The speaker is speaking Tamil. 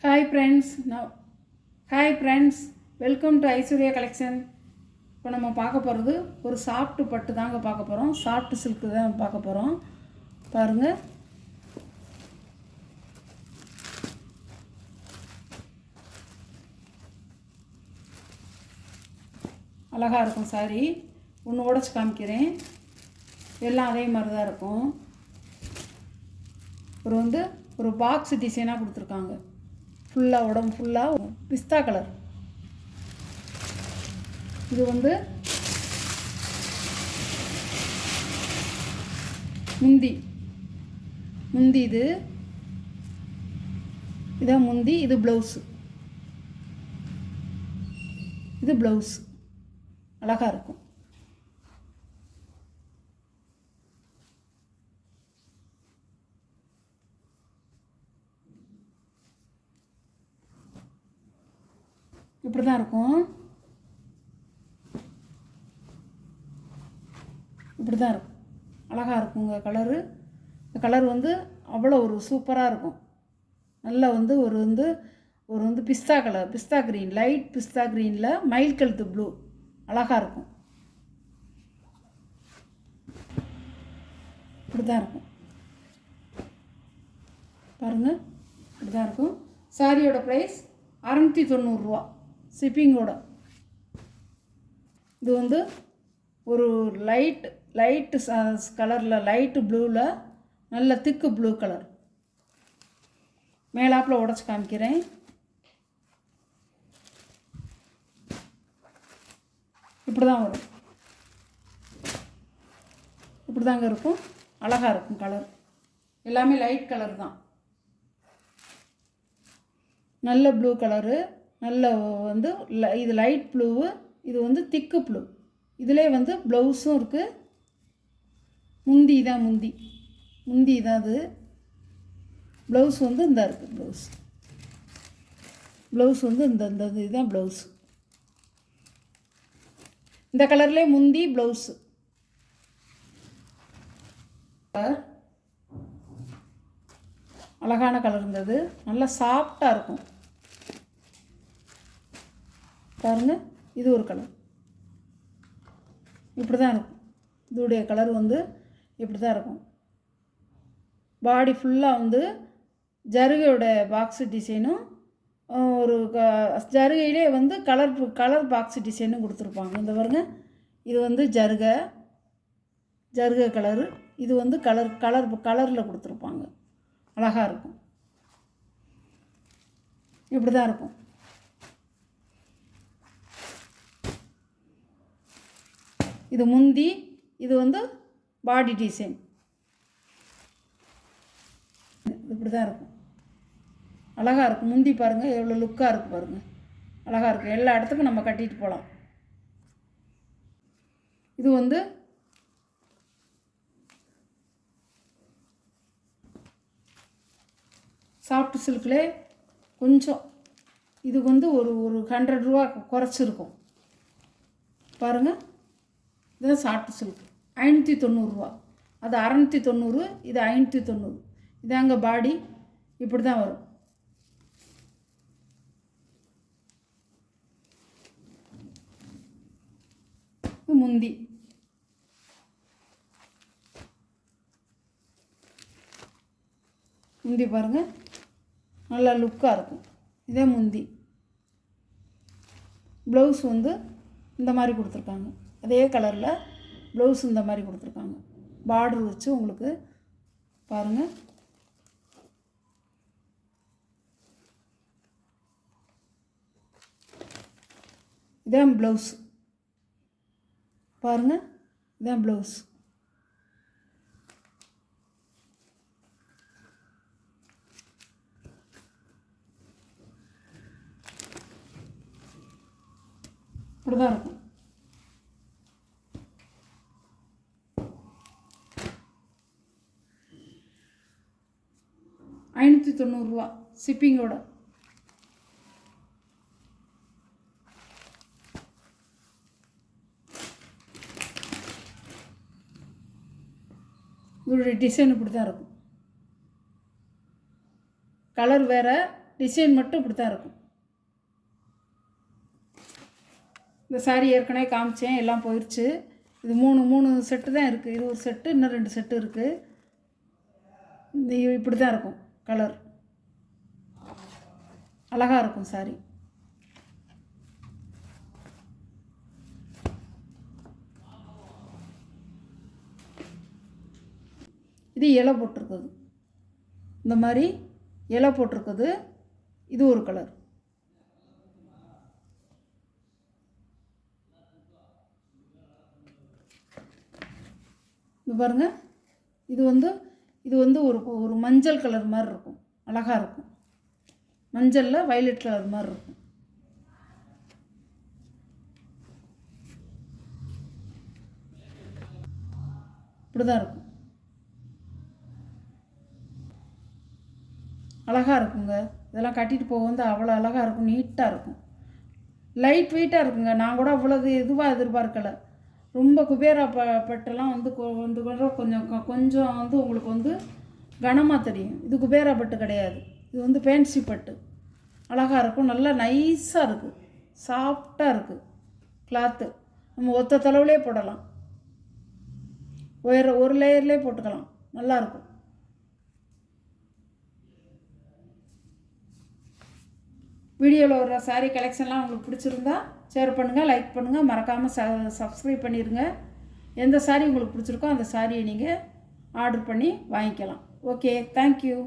Hi friends hi friends, welcome to Aishwarya collection. இப்போ நம்ம பார்க்க போகிறது ஒரு சாஃப்ட் பட்டு தாங்க பார்க்க போகிறோம். சாஃப்ட் சில்க்கு தான் பார்க்க போகிறோம். பாருங்கள், அழகாக இருக்கும் சாரி. ஒன்று உடச்சி காமிக்கிறேன். எல்லாம் அதே மாதிரி தான் இருக்கும். ஒரு பாக்ஸ் டிசைனாக கொடுத்துருக்காங்க. ஃபுல்லாக உடம்பு ஃபுல்லாக பிஸ்தா கலர். இது முந்தி இதான் முந்தி. இது ப்ளவுஸு. இது ப்ளவுஸ் அழகாக இருக்கும். இப்படி தான் இருக்கும். இப்படி தான் இருக்கும். அழகாக இருக்குங்க கலரு. இந்த கலர் அவ்வளோ ஒரு சூப்பராக இருக்கும். நல்லா ஒரு பிஸ்தா கலர், பிஸ்தா க்ரீன், லைட் பிஸ்தா க்ரீனில் மயில் கழுத்து ப்ளூ அழகாக இருக்கும். இப்படி தான் இருக்கும். பாருங்கள், இப்படி தான் இருக்கும். சாரியோட ப்ரைஸ் 690 ரூபா ஷிப்பிங்கோட. இது ஒரு லைட்டு கலரில், லைட்டு ப்ளூவில், நல்ல திக்கு ப்ளூ கலர். மேலாப்பில் உடச்சி காமிக்கிறேன். இப்படி தான் வரும். இப்படி தாங்க இருக்கும். அழகாக இருக்கும் கலர். எல்லாமே லைட் கலர் தான். நல்ல ப்ளூ கலரு. நல்ல இது லைட் ப்ளூவு. இது திக்கு ப்ளூ. இதிலே ப்ளவுஸும் இருக்குது. முந்தி தான் அது. ப்ளவுஸ் இந்த இருக்குது. ப்ளவுஸ் இந்த இதுதான் ப்ளவுஸ். இந்த கலர்லேயே முந்தி ப்ளவுஸு. அழகான கலர் இருந்தது. நல்லா சாஃப்டாக இருக்கும். பாருங்கள், இது ஒரு கலர். இப்படி தான் இருக்கும். இதோடைய கலர் இப்படி தான் இருக்கும். பாடி ஃபுல்லாக ஜருகையோட பாக்ஸு டிசைனும், ஒரு ஜருகையிலே கலர் பாக்ஸு டிசைனும் கொடுத்துருப்பாங்க. இந்த பாருங்க, இது ஜருகை கலரு. இது கலரில் கொடுத்துருப்பாங்க. அழகாக இருக்கும். இப்படி தான் இருக்கும். இது முந்தி. இது பாடி டிசைன். இப்படி தான் இருக்கும். அழகாக இருக்கும். முந்தி பாருங்கள் எவ்வளோ லுக்காக இருக்குது பாருங்கள். அழகாக இருக்கும். எல்லா இடத்துக்கும் நம்ம கட்டிட்டு போகலாம். இது சாஃப்ட் சில்க்லே கொஞ்சம் இது ஒரு 100 ரூபா குறைச்சிருக்கும். பாருங்கள், இதுதான் சாஃப்ட் சில்க். 590 ரூபா. அது 690. இது 590. இதாங்க பாடி. இப்படி தான் வரும். முந்தி. பாருங்கள், நல்லா லுக்காக இருக்கும். இதே முந்தி. ப்ளவுஸ் இந்த மாதிரி கொடுத்துருக்காங்க. அதே கலரில் ப்ளவுஸ் இந்த மாதிரி கொடுத்துருக்காங்க. பார்டர் வச்சு உங்களுக்கு பாருங்கள். இதான் ப்ளவுஸ். பாருங்கள், இதான் ப்ளவுஸ். இப்படி தான் இருக்கும். ரூபா ஷிப்பிங்கோட. இதோடைய டிசைன் இப்படி தான் இருக்கும். கலர் வேறு, டிசைன் மட்டும் இப்படி தான் இருக்கும். இந்த சாரீ ஏற்கனவே காமிச்சேன், எல்லாம் போயிடுச்சு. இது மூணு செட்டு தான் இருக்குது. இது ஒரு செட்டு, இன்னும் 2 செட்டு இருக்குது. இது இப்படி தான் இருக்கும். கலர் அழகாக இருக்கும் சாரீ. இது இலை போட்டிருக்குது, இந்த மாதிரி இலை போட்டிருக்குது. இது ஒரு கலர். இது பாருங்கள், இது வந்து ஒரு மஞ்சள் கலர் மாதிரி இருக்கும், அழகாக இருக்கும். மஞ்சளில் வயலட் கலர் மாதிரி இருக்கும். இப்படி தான் இருக்கும், அழகாக இருக்குங்க. இதெல்லாம் கட்டிட்டு போக வந்து அவ்வளோ அழகாக இருக்கும், நீட்டாக இருக்கும், லைட் வெயிட்டாக இருக்குங்க. நான் கூட அவ்வளோது இதுவாக எதிர்பார்க்கலை. ரொம்ப குபேரா பட்டெல்லாம் வந்து கொஞ்சம் வந்து உங்களுக்கு வந்து கனமாக தெரியும். இது குபேரா பட்டு கிடையாது, இது வந்து ஃபேன்சி பட்டு. அழகாக இருக்கும், நல்லா நைஸாக இருக்குது, சாஃப்டாக இருக்குது கிளாத்து. நம்ம ஒத்த தளவுலே போடலாம், ஒரு லேயர்லேயே போட்டுக்கலாம், நல்லாயிருக்கும். வீடியோவில் ஒரு சாரீ கலெக்ஷன்லாம் உங்களுக்கு பிடிச்சிருந்தா ஷேர் பண்ணுங்கள், லைக் பண்ணுங்கள், மறக்காமல் சப்ஸ்கிரைப் பண்ணிடுங்க. எந்த சாரீ உங்களுக்கு பிடிச்சிருக்கோ அந்த சாரியை நீங்கள் ஆர்டர் பண்ணி வாங்கிக்கலாம். Okay, thank you.